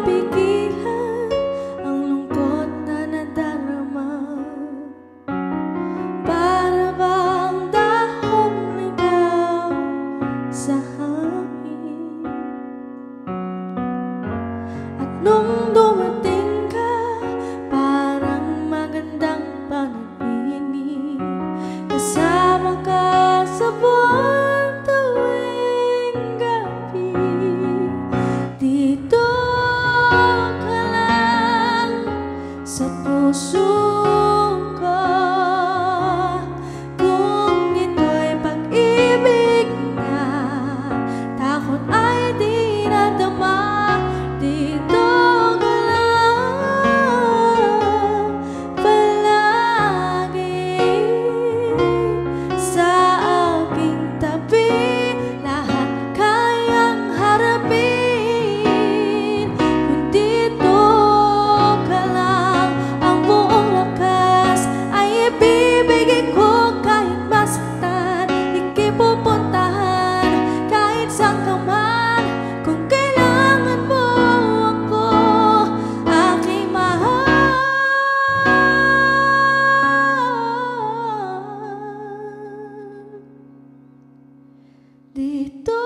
mapigilan ang lungkot na nadarama. Para bang dahong ligaw sa hangin. At nung dumating ka, parang magandang panaginip. Kasama ka sa buwan tuwing gabi. Dito ka lang sa puso ko. Kung ito'y pag-ibig na, takot ay di nadama. Dito ka lang palagi sa aking tabi. Lahat kayang harapin. Kung dito ka lang, ang buong lakas ay ibibigay ko. Kahit masaktan, ikipupuntahan kahit saan ka man. Kung kailangan mo ako, aking mahal. Dito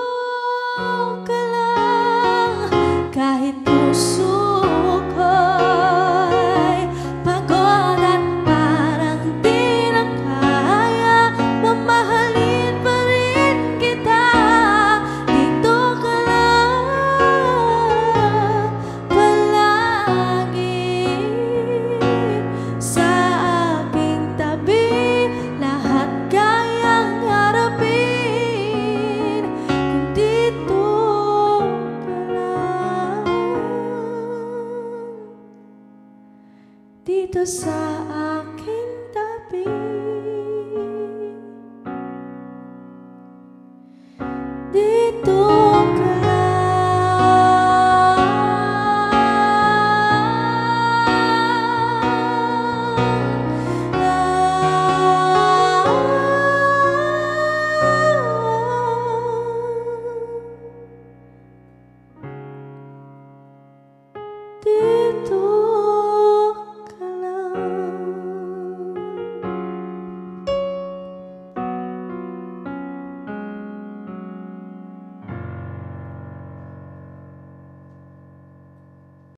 ka lang, kahit puso ko'y pagod at parang di na kaya, mamahalin pa rin kita. Dito ka lang palagi sa aking tabi. Lahat kayang harapin. Kung dito ka lang, dito sa aking tabi. Dito ka lang. Dito